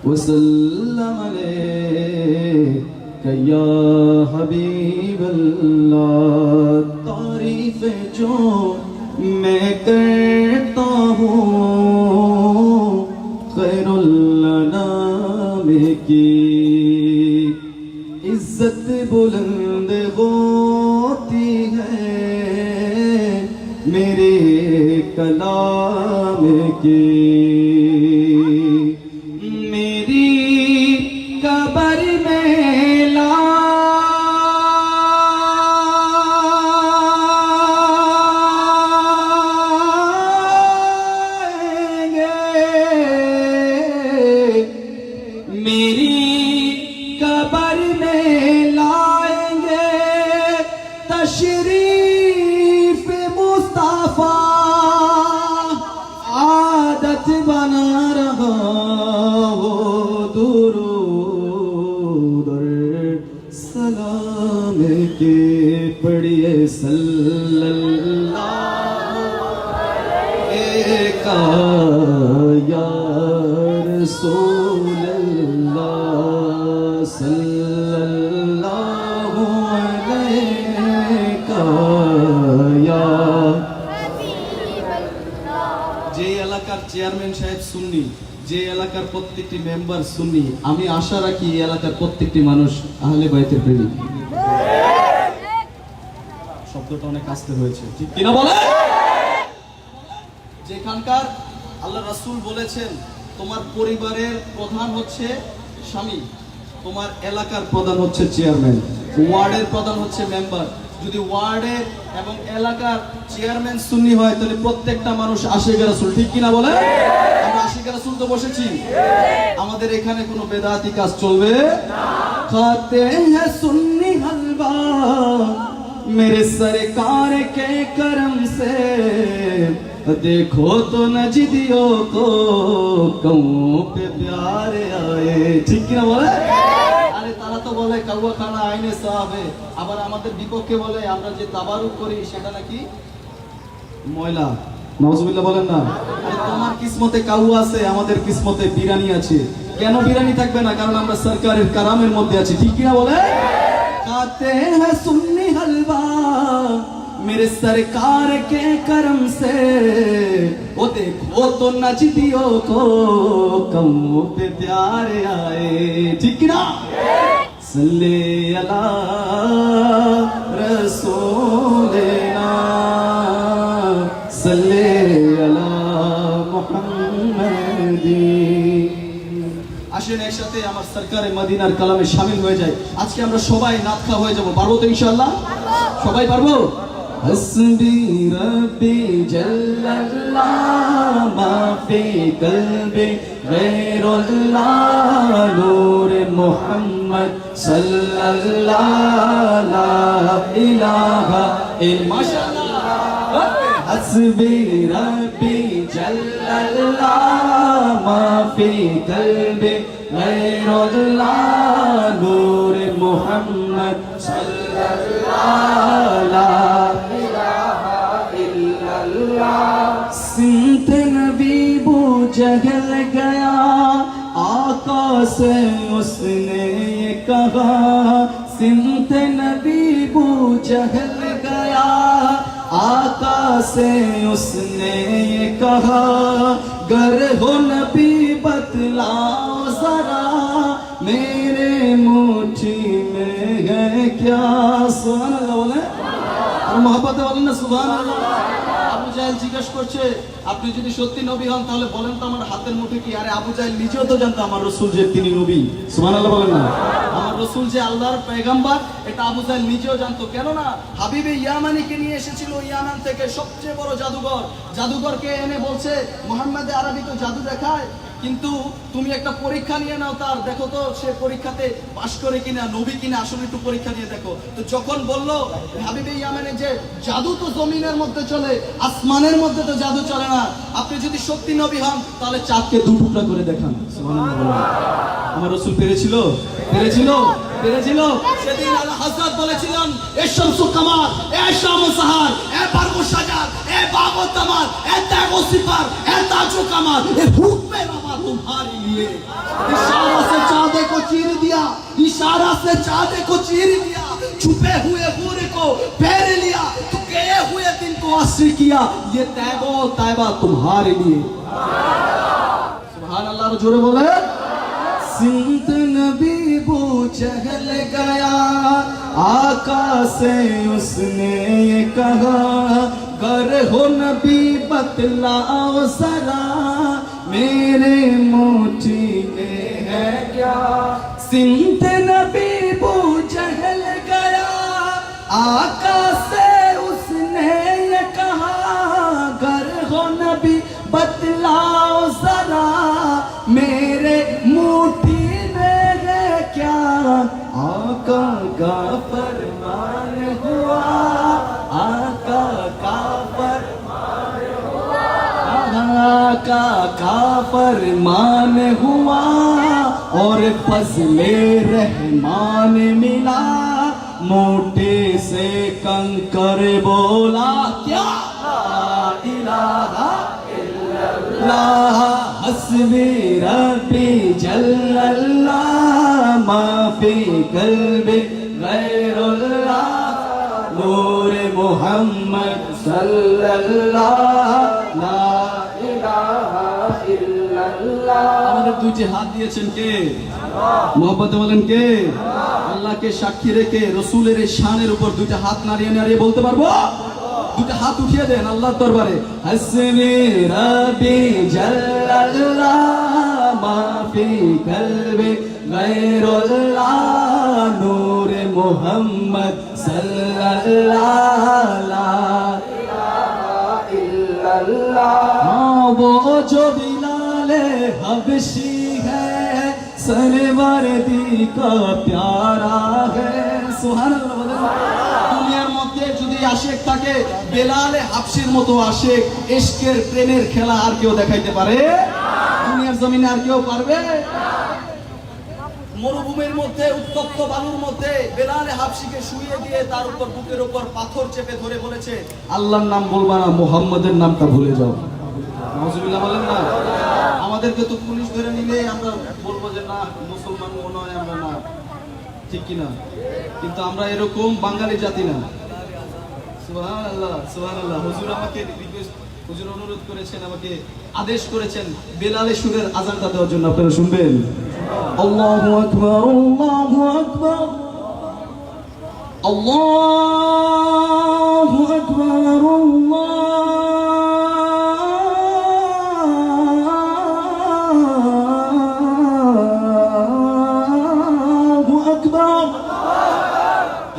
वसल्लम अलैका या हबीब अल्लाह। तारीफ जो मैं करता हूँ खैरुल अनाम की, इज्जत बुलंद होती है मेरे कलाम की। मेरी कब्र में लाएंगे, मेरी कब्र में लाएंगे तशरीफ मुस्तफा। आदत बना रहा वो दुरूद और सलाम के पढ़िए सल्लल्लाहु अलैका या रसूल अल्लाह, सल्लल्लाहु अलैका या। যে এলাকার চেয়ারম্যান সাহেব সুন্নি, যে এলাকার প্রত্যেকটি মেম্বার সুন্নি, আমি আশা রাখি এই এলাকার প্রত্যেকটি মানুষ আহলে বাইতের প্রেমিক। শব্দটা অনেক আস্তে হয়েছে, ঠিক কিনা বলে? যেখানকার আল্লাহ রাসূল বলেছেন তোমার পরিবারের প্রধান হচ্ছে স্বামী, তোমার এলাকার প্রধান হচ্ছে চেয়ারম্যান, ওয়ার্ডের প্রধান হচ্ছে মেম্বার। যদি ওয়ার্ডের এবং এলাকার চেয়ারম্যান সুন্নি হয় তাহলে প্রত্যেকটা মানুষ আশিকে রাসূল, ঠিক কিনা বলে? আমরা আশিকে রাসূল তো বসেছি, আমাদের এখানে কোনো বেদাতি কাজ চলবে না। খাতে হ্যাঁ সুন্নি হালवा मेरे सरकार के करम से, देखो तो नजदियों को कौओं पे प्यार आए, ঠিক কিনা বলে? আরে তারা তো বলে কাউয়া খানা আইনে সাহাবে, আবার আমাদের বিপক্ষে বলে আমরা যে তাবারুক করি সেটা নাকি ময়লা। নাউজুবিল্লাহ বলেন না? আরে তোমার কিসমতে কাউয়া আছে, আমাদের কিসমতে বিরানি আছে। কেন বিরানি থাকবে না? কারণ আমরা সরকারের কারামের মধ্যে আছি, ঠিক কিনা বলে? खाते हैं सुन्नी हलवा मेरे सरकार के करम से, वो देखो तो नजदियों को कौओं पे प्यार आए, ठीक ना? सल्ले अला रसूलिना, सल्ले अला मुहम्मदी। আসেন একসাথে আমার সরকারে মদিনার কালামে শামিল হয়ে যায়। আজকে আমরা সবাই নাতখা হয়ে যাব, পারবো তো ইনশাআল্লাহ? সবাই পারবো? হাসবি রব্বি জাল্লাল্লাহ মা ফি কলবি গায়রুল্লাহ, নূরে মুহাম্মদ সাল্লাল্লাহ লা ইলাহা ইল্লা মাশাআল্লাহ। হাসবি রব্বি জাল্লাল্লাহ মা ফি কলবি গায়রুল্লাহ, নূরে মুহাম্মদ সাল্লাল্লাহ লা ইলাহা ইল্লাল্লাহ। सिमत नबी बू जगल गया आका से उसने ये कहा, सिमत नबी बू जगल गया आका से उसने ये कहा, गर हो नबी बतलाओ जरा मेरे मुट्ठी में है क्या। सुभान अल्लाह बोले, और मोहब्बत बोलें ना सुभान अल्लाह। আবু জাহেল জিজ্ঞেস করছে আপনি যদি সত্যি নবী হন তাহলে বলেন তো আমার হাতের মুঠে কি? আরে আবু জাহেল নিজেও তো জানতো আমার রাসূল যে তিনি নবী। সুবহানাল্লাহ বলেন না? আমার রাসূল যে আল্লাহর পয়গম্বর এটা আবু জাহেল নিজেও জানতো। কেন না হাবিবে ইয়ামানিকে নিয়ে এসেছিল ইয়ামান থেকে সবচেয়ে বড় জাদুঘর, জাদুঘরকে এনে বলছে মুহাম্মদ আরবি তো জাদু দেখায়, কিন্তু তুমি একটা পরীক্ষা নিয়ে নাও তার, দেখো তো সে পরীক্ষাতে পাশ করে কিনা, নবী কিনা, আসলে একটু পরীক্ষা নিয়ে দেখো। তো যখন বললো হাবিবে ইয়ামানে যে জাদু তো জমিনের মধ্যে চলে, আসমানের মধ্যে তো জাদু চলে না, আপনি যদি সত্যি নবী হন তাহলে চাঁদকে দু টুকরা করে দেখান। সুবহানাল্লাহ। আমার রাসূল পেরেছিল, পেরেছিল, পেরেছিল। সেদিন আল্লাহ হযরত বলেছিলেন এ শামসুল কামার, এ শামুস সাহার, এ বারমুশ শাজার, এ বাবু তামার, এ তাগো সিফার, এ তাজ जो कमाल ये हुक्म रवा तुम्हारे लिए। इशारा से चांदे को चीर दिया, इशारा से चांदे को चीर दिया, छुपे हुए हूर को पहन लिया, तो गए हुए दिन को असर किया। ये तैबा तैबा तुम्हारे लिए। सुभान अल्लाह, जोरे बोले। सिंत नबी बू चहल गया, आका से उसने ये कहा, कर हो नबी बतलाओ जरा, मेरे मुट्ठी में है क्या। सिंत नबी बू चहल गया, आका से उसने ये कहा, कर हो नबी बतलाओ जरा, मेरे मुट्ठी में है क्या। आका का फरमान हुआ, आका का फरमान हुआ, आका का फरमान हुआ, और फजले रहमान मिला, मोटे से कंकर बोला क्या। इलाहा इल्लल्लाह हस्बी रब्बी जल्लल्लाह, माफी कल्बी गैरुल्लाह, नूर मोहम्मद सल्लल्लाह, ला इलाहा इल्लल्लाह। আমাদের দুইটি হাত দিয়েছেন কে? মোহাম্মদ বলেন কে? আল্লাহকে সাক্ষী রেখে রাসূলের এই শানের উপর দুইটা হাত নাড়িয়ে নাড়িয়ে বলতে পারবো? দুটো হাত উঠিয়ে দেন আল্লাহর দরবারে। হাসবি রাব্বি জাল্লাল্লাহ, মাফি কলবি গায়রুল্লাহ, নূরে মুহাম্মদ সাল্লাল্লাহ, লা ইলাহা ইল্লাল্লাহ। वो जो बिलाले हबशी है, सरवर दी का प्यारा है। सुभान अल्लाह। দুনিয়ার মধ্যে যদি আশিক থাকে, বেলালে হাবশির মতো আশিক, ইশকের প্রেমের খেলা আর কেউ দেখাইতে পারে? দুনিয়ার জমিনে আর কেউ পারবে? মরুভূমির মধ্যে, উত্তপ্ত বালুর মধ্যে বেলালে হাবশিকে শুইয়ে দিয়ে তার উপর বুকের উপর পাথর চেপে ধরে বলেছে, আল্লাহর নাম বলবা না, মুহাম্মাদের নামটা ভুলে যাও। নাউজুবিল্লাহ বলেন না। আমাদেরকে তো পুলিশ ধরে নিলে আমরা বলবো যে না, মুসলমান মনে হয় আমরা না, ঠিক কিনা? কিন্তু আমরা এরকম বাঙালি জাতি না। সুবহানাল্লাহ সুবহানাল্লাহ। হুজুর আমাকে রিকোয়েস্ট, হুজুর অনুরোধ করেছেন, আমাকে আদেশ করেছেন বেলালে সুরের আযানটা দেওয়ার জন্য। আপনারা শুনবেন? আল্লাহু আকবার, আল্লাহু আকবার, আল্লাহু আকবার, আল্লাহু আকবার।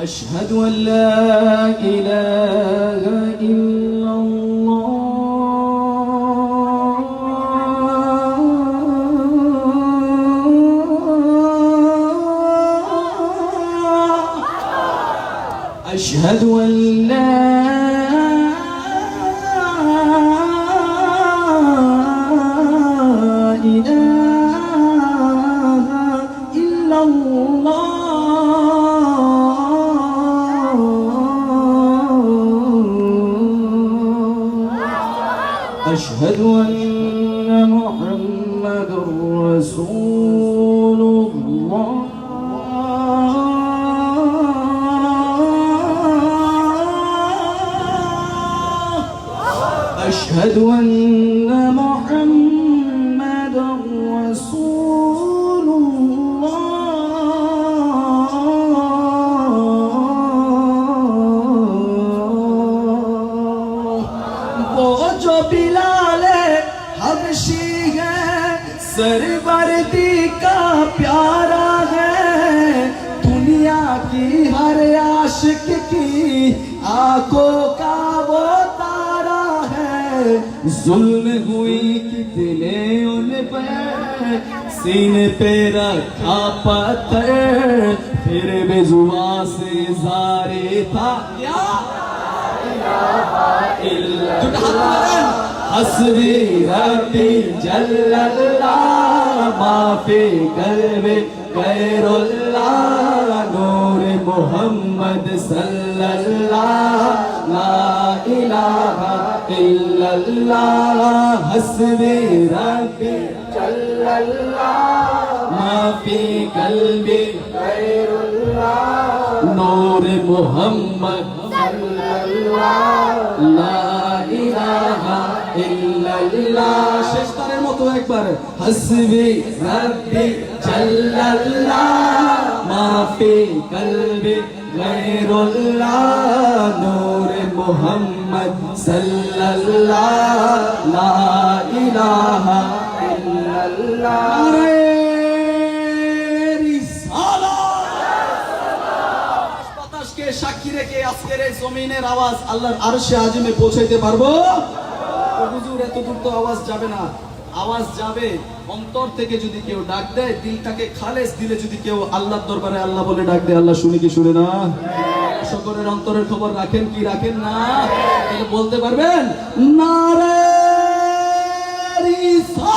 আশহাদু আন লা ইলাহা ইল্লাল্লাহ, أشهد أن لا إله إلا الله، أشهد أن محمد رسول الله، أشهد أن محمد رسول الله। वो जो बिलाले हबशी है, सरवरदी का प्यारा है, दुनिया की हर आशिक की आंखों का वो तारा है। जुल्म हुई कितने उन पे, सीने पे रखा पत्थर, फिर भी जुबां से जारे था क्या। हस्बी रब्बी जल्लल्लाह, माफी कल्बी गैरुल्लाह, नूर मोहम्मद सल्लल्लाह, ला इलाहा ইল্লাল্লাহ হাসবি রাব্বি জাল্লাল্লাহ মা ফি কলবি গায়রুল্লাহ নূর মুহাম্মদ সাল্লাল্লাহ লা ইলাহা ইল্লাল্লাহ শেষবারের মতো একবার হাসবি রাব্বি জাল্লাল্লাহ মা ফি কলবি গায়রুল্লাহ নূর মুহাম্মদ সাল্লাল্লাহ লা ইলাহা ইল্লাল্লাহ বাতাসকে সাক্ষী রেখে আজকের এই জমিনের আওয়াজ আল্লাহর আরশে আজিমে পৌঁছাইতে পারবো? হুজুর এত দূর তো আওয়াজ যাবে না। আওয়াজ যাবে অন্তর থেকে যদি কেউ ডাক দেয়, দিলটাকে খালেস দিলে যদি কেউ আল্লাহর দরবারে আল্লাহ বলে ডাক দেয়, আল্লাহ শুনে কি শুনে না? সকলের অন্তরের খবর রাখেন কি রাখেন না? তাহলে বলতে পারবেন নারে রিসালাত।